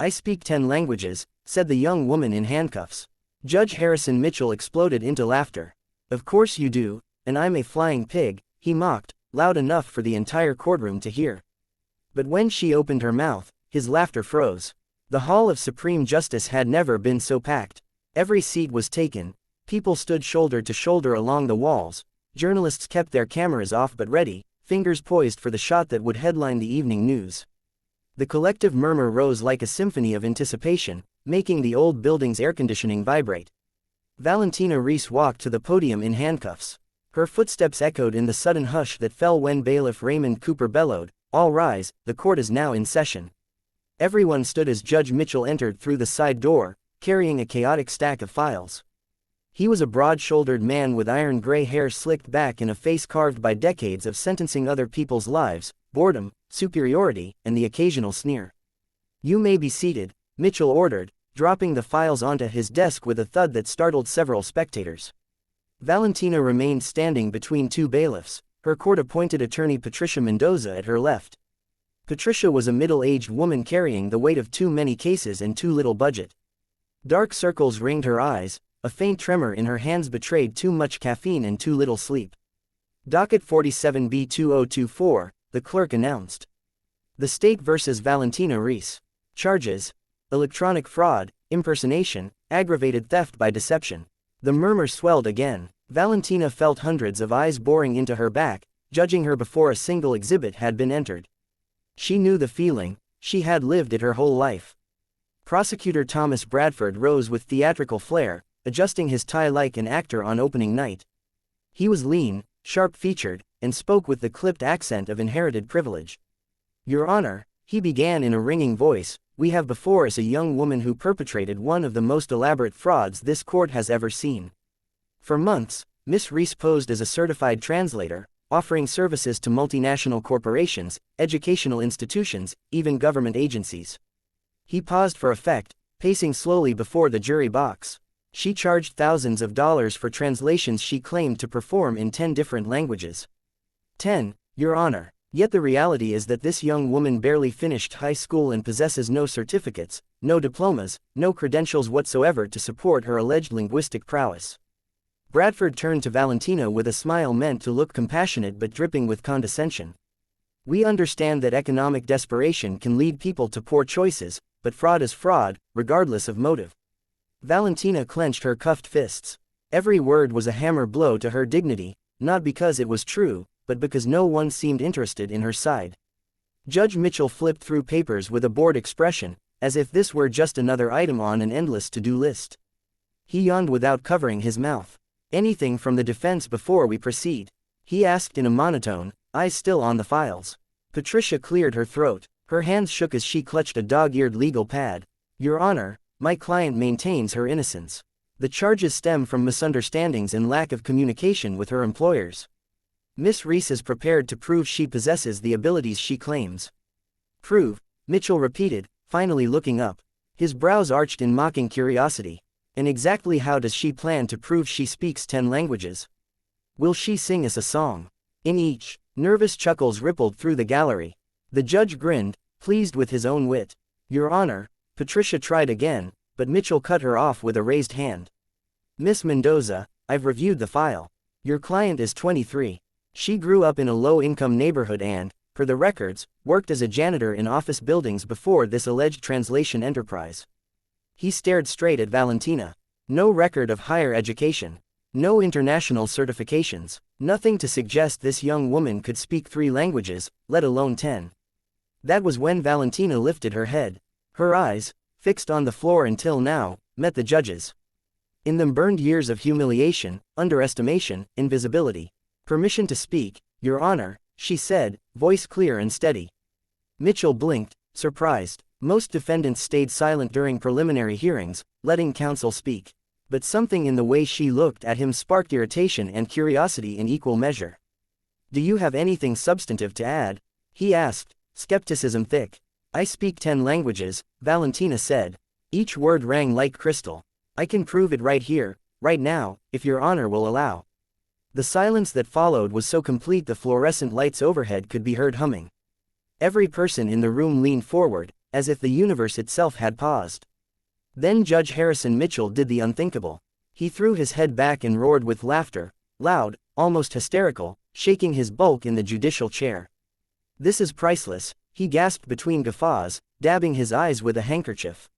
"I speak 10 languages," said the young woman in handcuffs. Judge Harrison Mitchell exploded into laughter. "Of course you do, and I'm a flying pig," he mocked, loud enough for the entire courtroom to hear. But when she opened her mouth, his laughter froze. The Hall of Supreme Justice had never been so packed. Every seat was taken, people stood shoulder to shoulder along the walls, journalists kept their cameras off but ready, fingers poised for the shot that would headline the evening news. The collective murmur rose like a symphony of anticipation, making the old building's air conditioning vibrate. Valentina Reese walked to the podium in handcuffs. Her footsteps echoed in the sudden hush that fell when bailiff Raymond Cooper bellowed, "All rise, the court is now in session." Everyone stood as Judge Mitchell entered through the side door, carrying a chaotic stack of files. He was a broad-shouldered man with iron gray hair slicked back and a face carved by decades of sentencing other people's lives, boredom, superiority, and the occasional sneer. "You may be seated," Mitchell ordered, dropping the files onto his desk with a thud that startled several spectators. Valentina remained standing between two bailiffs, her court-appointed attorney Patricia Mendoza at her left. Patricia was a middle-aged woman carrying the weight of too many cases and too little budget. Dark circles ringed her eyes, a faint tremor in her hands betrayed too much caffeine and too little sleep. "Docket 47B2024, the clerk announced. "The State versus Valentina Reese. Charges: electronic fraud, impersonation, aggravated theft by deception." The murmur swelled again. Valentina felt hundreds of eyes boring into her back, judging her before a single exhibit had been entered. She knew the feeling, she had lived it her whole life. Prosecutor Thomas Bradford rose with theatrical flair, adjusting his tie like an actor on opening night. He was lean, sharp-featured, and spoke with the clipped accent of inherited privilege. "Your Honor," he began in a ringing voice, "we have before us a young woman who perpetrated one of the most elaborate frauds this court has ever seen. For months, Miss Reese posed as a certified translator, offering services to multinational corporations, educational institutions, even government agencies." He paused for effect, pacing slowly before the jury box. "She charged thousands of dollars for translations she claimed to perform in 10 different languages. 10, Your Honor. Yet the reality is that this young woman barely finished high school and possesses no certificates, no diplomas, no credentials whatsoever to support her alleged linguistic prowess." Bradford turned to Valentina with a smile meant to look compassionate but dripping with condescension. "We understand that economic desperation can lead people to poor choices, but fraud is fraud, regardless of motive." Valentina clenched her cuffed fists. Every word was a hammer blow to her dignity, not because it was true, but because no one seemed interested in her side. Judge Mitchell flipped through papers with a bored expression, as if this were just another item on an endless to-do list. He yawned without covering his mouth. "Anything from the defense before we proceed?" he asked in a monotone, eyes still on the files. Patricia cleared her throat. Her hands shook as she clutched a dog-eared legal pad. "Your Honor, my client maintains her innocence. The charges stem from misunderstandings and lack of communication with her employers. Miss Reese is prepared to prove she possesses the abilities she claims." "Prove?" Mitchell repeated, finally looking up. His brows arched in mocking curiosity. "And exactly how does she plan to prove she speaks 10 languages? Will she sing us a song in each?" Nervous chuckles rippled through the gallery. The judge grinned, pleased with his own wit. "Your Honor," Patricia tried again, but Mitchell cut her off with a raised hand. "Miss Mendoza, I've reviewed the file. Your client is 23. She grew up in a low-income neighborhood and, per the records, worked as a janitor in office buildings before this alleged translation enterprise." He stared straight at Valentina. No record of higher education. No international certifications. Nothing to suggest this young woman could speak 3 languages, let alone 10. That was when Valentina lifted her head. Her eyes, fixed on the floor until now, met the judge's. In them burned years of humiliation, underestimation, invisibility. "Permission to speak, Your Honor," she said, voice clear and steady. Mitchell blinked, surprised. Most defendants stayed silent during preliminary hearings, letting counsel speak. But something in the way she looked at him sparked irritation and curiosity in equal measure. "Do you have anything substantive to add?" he asked, skepticism thick. "I speak 10 languages," Valentina said. Each word rang like crystal. "I can prove it right here, right now, if Your Honor will allow." The silence that followed was so complete the fluorescent lights overhead could be heard humming. Every person in the room leaned forward, as if the universe itself had paused. Then Judge Harrison Mitchell did the unthinkable. He threw his head back and roared with laughter, loud, almost hysterical, shaking his bulk in the judicial chair. "This is priceless," he gasped between guffaws, dabbing his eyes with a handkerchief.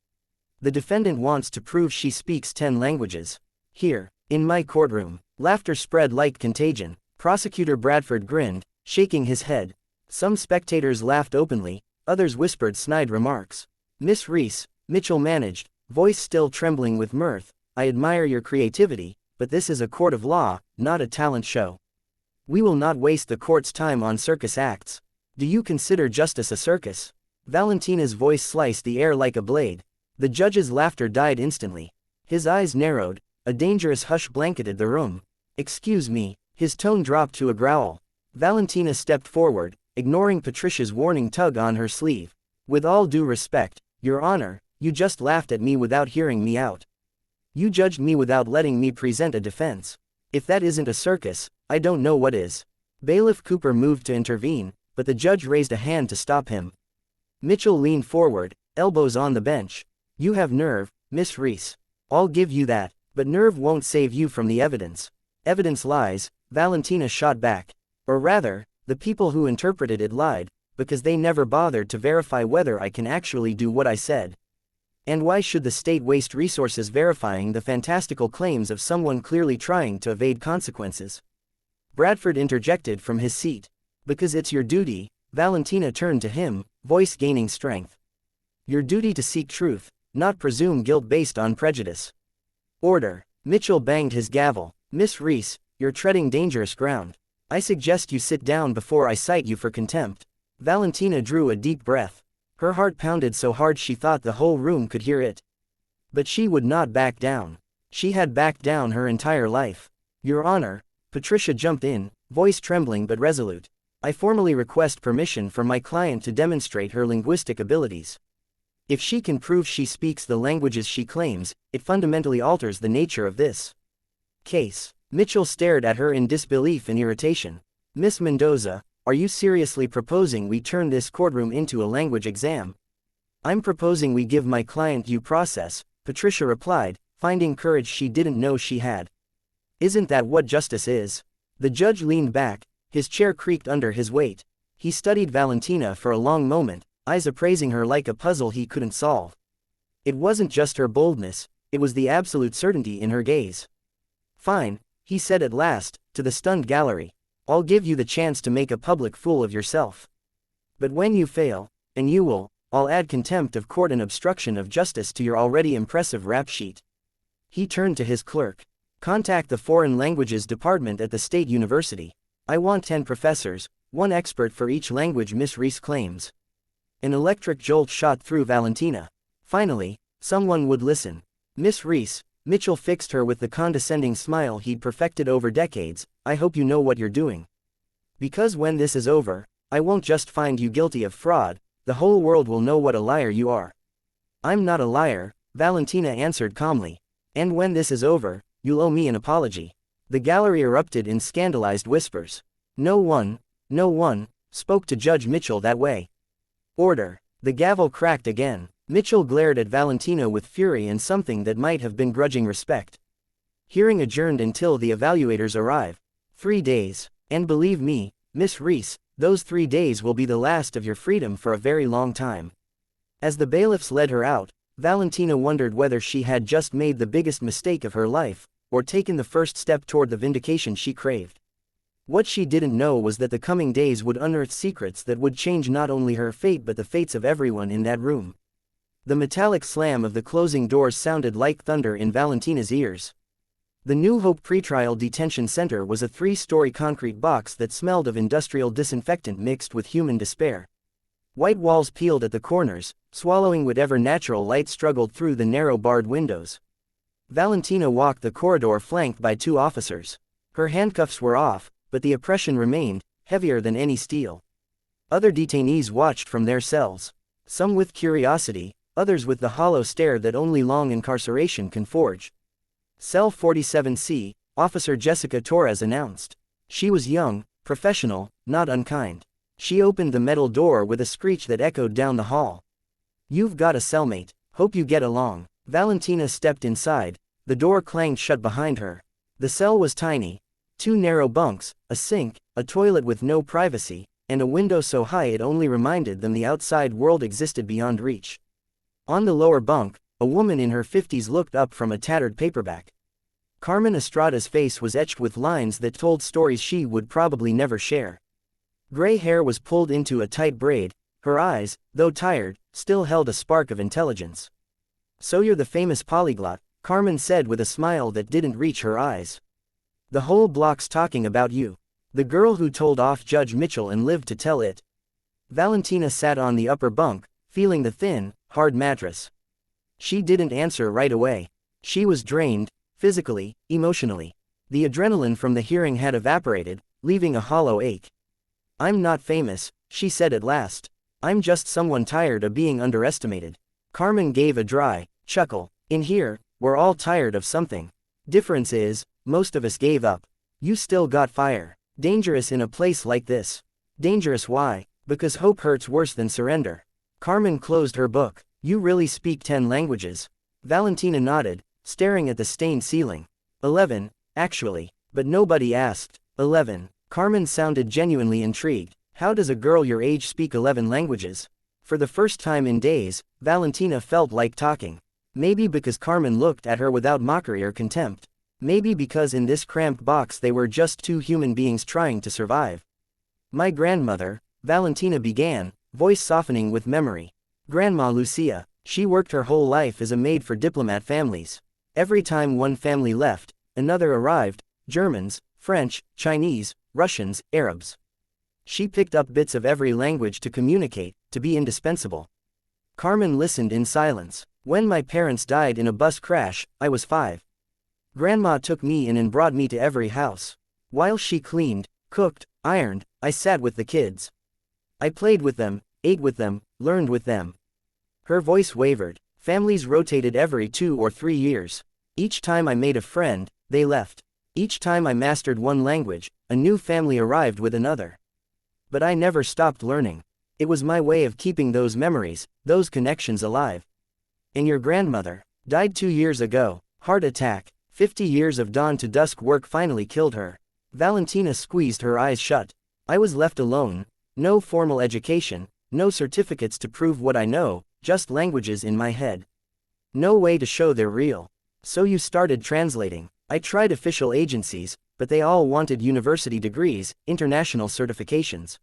"The defendant wants to prove she speaks 10 languages. Here, in my courtroom." Laughter spread like contagion. Prosecutor Bradford grinned, shaking his head. Some spectators laughed openly, others whispered snide remarks. "Miss Reese," Mitchell managed, voice still trembling with mirth, "I admire your creativity, but this is a court of law, not a talent show. We will not waste the court's time on circus acts. Do you consider justice a circus?" Valentina's voice sliced the air like a blade. The judge's laughter died instantly. His eyes narrowed, a dangerous hush blanketed the room. "Excuse me," his tone dropped to a growl. Valentina stepped forward, ignoring Patricia's warning tug on her sleeve. "With all due respect, Your Honor, you just laughed at me without hearing me out. You judged me without letting me present a defense. If that isn't a circus, I don't know what is." Bailiff Cooper moved to intervene, but the judge raised a hand to stop him. Mitchell leaned forward, elbows on the bench. "You have nerve, Miss Reese. I'll give you that, but nerve won't save you from the evidence." "Evidence lies," Valentina shot back. "Or rather, the people who interpreted it lied, because they never bothered to verify whether I can actually do what I said. And why should the state waste resources verifying the fantastical claims of someone clearly trying to evade consequences?" Bradford interjected from his seat. "Because it's your duty." Valentina turned to him, voice gaining strength. "Your duty to seek truth, not presume guilt based on prejudice." "Order." Mitchell banged his gavel. "Miss Reese, you're treading dangerous ground. I suggest you sit down before I cite you for contempt." Valentina drew a deep breath. Her heart pounded so hard she thought the whole room could hear it. But she would not back down. She had backed down her entire life. "Your Honor," Patricia jumped in, voice trembling but resolute. "I formally request permission for my client to demonstrate her linguistic abilities. If she can prove she speaks the languages she claims, it fundamentally alters the nature of this case." Mitchell stared at her in disbelief and irritation. "Miss Mendoza, are you seriously proposing we turn this courtroom into a language exam?" "I'm proposing we give my client due process," Patricia replied, finding courage she didn't know she had. "Isn't that what justice is?" The judge leaned back, his chair creaked under his weight. He studied Valentina for a long moment, eyes appraising her like a puzzle he couldn't solve. It wasn't just her boldness, it was the absolute certainty in her gaze. "Fine," he said at last, to the stunned gallery. "I'll give you the chance to make a public fool of yourself. But when you fail, and you will, I'll add contempt of court and obstruction of justice to your already impressive rap sheet." He turned to his clerk. "Contact the Foreign Languages Department at the State University. I want 10 professors, 1 expert for each language Miss Reese claims." An electric jolt shot through Valentina. Finally, someone would listen. "Miss Reese," Mitchell fixed her with the condescending smile he'd perfected over decades, "I hope you know what you're doing. Because when this is over, I won't just find you guilty of fraud, the whole world will know what a liar you are." "I'm not a liar," Valentina answered calmly. "And when this is over, you'll owe me an apology." The gallery erupted in scandalized whispers. No one, spoke to Judge Mitchell that way. "Order." The gavel cracked again. Mitchell glared at Valentina with fury and something that might have been grudging respect. "Hearing adjourned until the evaluators arrive. 3 days. And believe me, Miss Reese, those 3 days will be the last of your freedom for a very long time." As the bailiffs led her out, Valentina wondered whether she had just made the biggest mistake of her life, or taken the first step toward the vindication she craved. What she didn't know was that the coming days would unearth secrets that would change not only her fate but the fates of everyone in that room. The metallic slam of the closing doors sounded like thunder in Valentina's ears. The New Hope Pretrial Detention Center was a 3-story concrete box that smelled of industrial disinfectant mixed with human despair. White walls peeled at the corners, swallowing whatever natural light struggled through the narrow barred windows. Valentina walked the corridor flanked by 2 officers. Her handcuffs were off, but the oppression remained, heavier than any steel. Other detainees watched from their cells. Some with curiosity, others with the hollow stare that only long incarceration can forge. "Cell 47C, Officer Jessica Torres announced. She was young, professional, not unkind. She opened the metal door with a screech that echoed down the hall. You've got a cellmate, hope you get along. Valentina stepped inside, the door clanged shut behind her. The cell was tiny. 2 narrow bunks, a sink, a toilet with no privacy, and a window so high it only reminded them the outside world existed beyond reach. On the lower bunk, a woman in her 50s looked up from a tattered paperback. Carmen Estrada's face was etched with lines that told stories she would probably never share. Gray hair was pulled into a tight braid, her eyes, though tired, still held a spark of intelligence. "So you're the famous polyglot," Carmen said with a smile that didn't reach her eyes. "The whole block's talking about you. The girl who told off Judge Mitchell and lived to tell it." Valentina sat on the upper bunk, feeling the thin, hard mattress. She didn't answer right away. She was drained, physically, emotionally. The adrenaline from the hearing had evaporated, leaving a hollow ache. "I'm not famous," she said at last. "I'm just someone tired of being underestimated." Carmen gave a dry chuckle. "In here, we're all tired of something. Difference is, most of us gave up. You still got fire. Dangerous in a place like this." "Dangerous why? Because hope hurts worse than surrender." Carmen closed her book. "You really speak 10 languages?" Valentina nodded, staring at the stained ceiling. 11, actually. But nobody asked. 11. Carmen sounded genuinely intrigued. How does a girl your age speak 11 languages? For the first time in days, Valentina felt like talking. Maybe because Carmen looked at her without mockery or contempt. Maybe because in this cramped box they were just 2 human beings trying to survive. "My grandmother," Valentina began, voice softening with memory. "Grandma Lucia, she worked her whole life as a maid for diplomat families. Every time one family left, another arrived, Germans, French, Chinese, Russians, Arabs. She picked up bits of every language to communicate, to be indispensable." Carmen listened in silence. "When my parents died in a bus crash, I was 5. Grandma took me in and brought me to every house. While she cleaned, cooked, ironed, I sat with the kids. I played with them, ate with them, learned with them." Her voice wavered. "Families rotated every 2 or 3 years. Each time I made a friend, they left. Each time I mastered one language, a new family arrived with another. But I never stopped learning. It was my way of keeping those memories, those connections alive." "And your grandmother died 2 years ago, heart attack. 50 years of dawn to dusk work finally killed her." Valentina squeezed her eyes shut. "I was left alone, no formal education, no certificates to prove what I know, just languages in my head. No way to show they're real. So you started translating. I tried official agencies, but they all wanted university degrees, international certifications.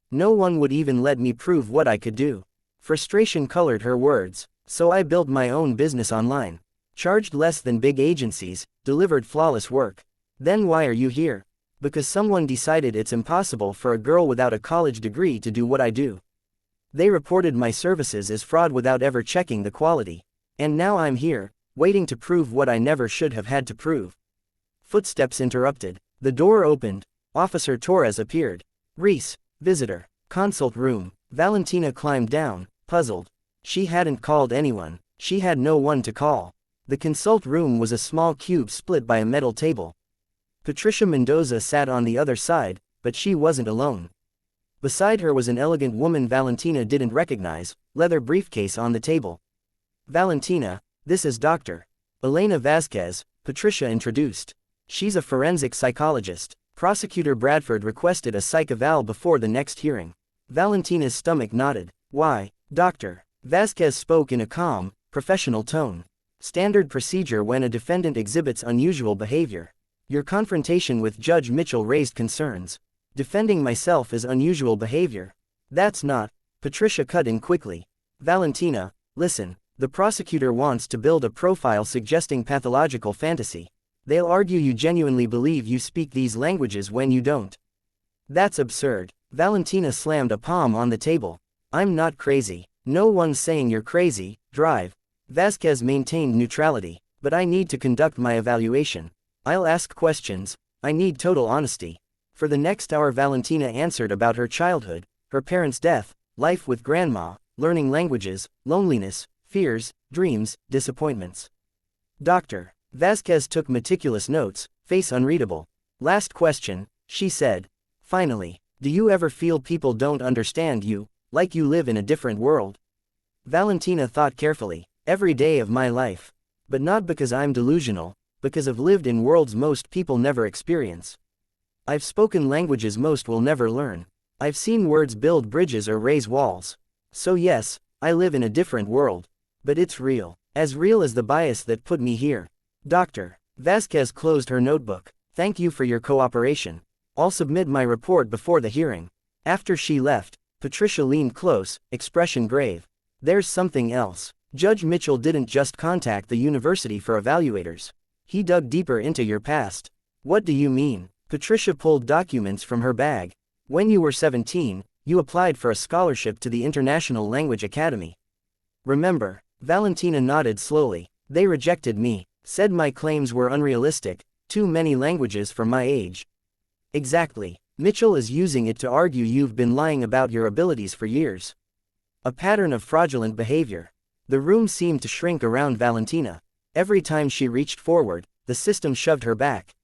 No one would even let me prove what I could do." Frustration colored her words. "So I built my own business online. Charged less than big agencies, delivered flawless work. Then why are you here? Because someone decided it's impossible for a girl without a college degree to do what I do. They reported my services as fraud without ever checking the quality. And now I'm here, waiting to prove what I never should have had to prove." Footsteps interrupted. The door opened. Officer Torres appeared. "Reese, visitor, consult room." Valentina climbed down, puzzled. She hadn't called anyone. She had no one to call. The consult room was a small cube split by a metal table. Patricia Mendoza sat on the other side, but she wasn't alone. Beside her was an elegant woman Valentina didn't recognize, leather briefcase on the table. "Valentina, this is Dr. Elena Vasquez," Patricia introduced. "She's a forensic psychologist. Prosecutor Bradford requested a psych eval before the next hearing." Valentina's stomach knotted. "Why, Dr. Vasquez spoke in a calm, professional tone. "Standard procedure when a defendant exhibits unusual behavior. Your confrontation with Judge Mitchell raised concerns. Defending myself is unusual behavior. That's not." Patricia cut in quickly. "Valentina, listen, the prosecutor wants to build a profile suggesting pathological fantasy. They'll argue you genuinely believe you speak these languages when you don't. That's absurd." Valentina slammed a palm on the table. "I'm not crazy. No one's saying you're crazy, drive." Vasquez maintained neutrality. "But I need to conduct my evaluation. I'll ask questions. I need total honesty." For the next hour Valentina answered about her childhood, her parents' death, life with grandma, learning languages, loneliness, fears, dreams, disappointments. Dr. Vasquez took meticulous notes, face unreadable. "Last question," she said. "Finally, do you ever feel people don't understand you, like you live in a different world?" Valentina thought carefully. Every day of my life. But not because I'm delusional, because I've lived in worlds most people never experience. I've spoken languages most will never learn. I've seen words build bridges or raise walls. So yes, I live in a different world. But it's real. As real as the bias that put me here. Dr. Vasquez closed her notebook. Thank you for your cooperation. I'll submit my report before the hearing. After she left, Patricia leaned close, expression grave. There's something else. Judge Mitchell didn't just contact the university for evaluators. He dug deeper into your past. What do you mean? Patricia pulled documents from her bag. When you were 17, you applied for a scholarship to the International Language Academy. Remember? Valentina nodded slowly. They rejected me, said my claims were unrealistic, too many languages for my age. Exactly. Mitchell is using it to argue you've been lying about your abilities for years. A pattern of fraudulent behavior. The room seemed to shrink around Valentina. Every time she reached forward, the system shoved her back.